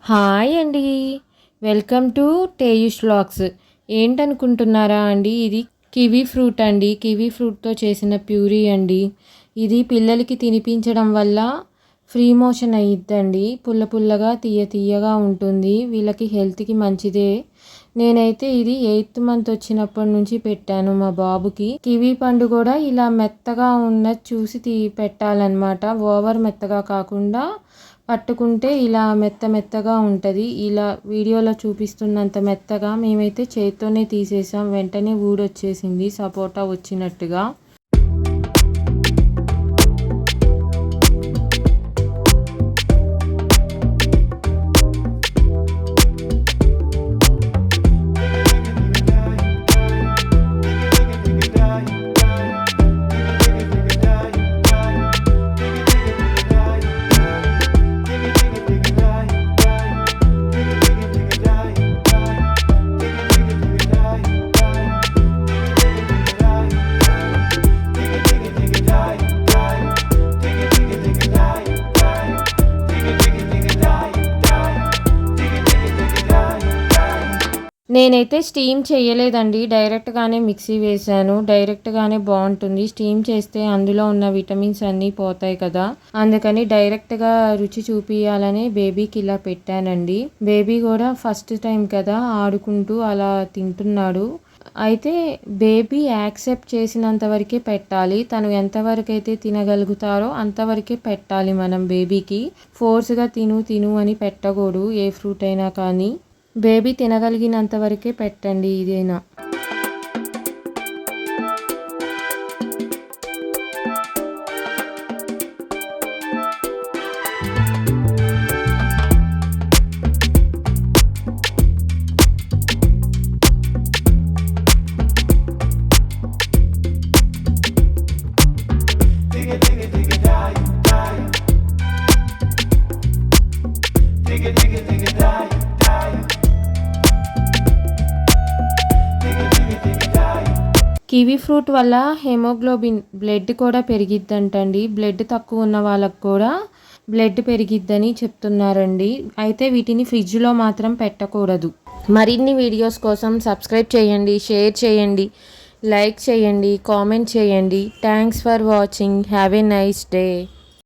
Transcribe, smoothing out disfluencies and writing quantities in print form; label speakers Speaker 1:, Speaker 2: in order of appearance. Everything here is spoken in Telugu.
Speaker 1: హాయ్ అండి. Welcome to Teyush vlogs. ఏంటనుకుంటున్నారా అండి, ఇది కివీ ఫ్రూట్ అండి. కివీ ఫ్రూట్తో చేసిన ప్యూరీ అండి. ఇది పిల్లలకి తినిపించడం వల్ల ఫ్రీ మోషన్ అయ్యిద్దండి. పుల్ల పుల్లగా తీయ తీయగా ఉంటుంది. వీళ్ళకి హెల్త్కి మంచిదే. నేనైతే ఇది 8th మంత్ వచ్చినప్పటి నుంచి పెట్టాను మా బాబుకి. కివీ పండు కూడా ఇలా మెత్తగా ఉన్నది చూసి పెట్టాలన్నమాట. ఓవర్ మెత్తగా కాకుండా పట్టుకుంటే ఇలా మెత్త మెత్తగా ఉంటుంది. ఇలా వీడియోలో చూపిస్తున్నంత మెత్తగా మేమైతే చేత్తోనే తీసేసాం. వెంటనే ఊడొచ్చేసింది సపోటా వచ్చినట్టుగా. నేనైతే స్టీమ్ చేయలేదండి. డైరెక్ట్గానే మిక్సీ వేసాను. డైరెక్ట్గానే బాగుంటుంది. స్టీమ్ చేస్తే అందులో ఉన్న విటమిన్స్ అన్నీ పోతాయి కదా, అందుకని డైరెక్ట్గా రుచి చూపించాలని బేబీకి ఇలా పెట్టానండి. బేబీ కూడా ఫస్ట్ టైం కదా, ఆడుకుంటూ అలా తింటున్నాడు. అయితే బేబీ యాక్సెప్ట్ చేసినంత వరకే పెట్టాలి. తను ఎంతవరకు అయితే తినగలుగుతారో అంతవరకే పెట్టాలి మనం బేబీకి. ఫోర్స్గా తిను తిను అని పెట్టకూడదు ఏ ఫ్రూట్ అయినా కానీ. బేబీ తినగలిగినంత వరకే పెట్టండి ఇదైనా. కివీ ఫ్రూట్ వల్ల హెమోగ్లోబిన్ బ్లడ్ కూడా పెరిగిద్దంటండి. బ్లడ్ తక్కువ ఉన్న వాళ్ళకు కూడా బ్లడ్ పెరిగిద్దని చెప్తున్నారండి. అయితే వీటిని ఫ్రిడ్జ్లో మాత్రం పెట్టకూడదు. మరిన్ని వీడియోస్ కోసం సబ్స్క్రైబ్ చేయండి, షేర్ చేయండి, లైక్ చేయండి, కామెంట్ చేయండి. Thanks for watching. Have a nice day.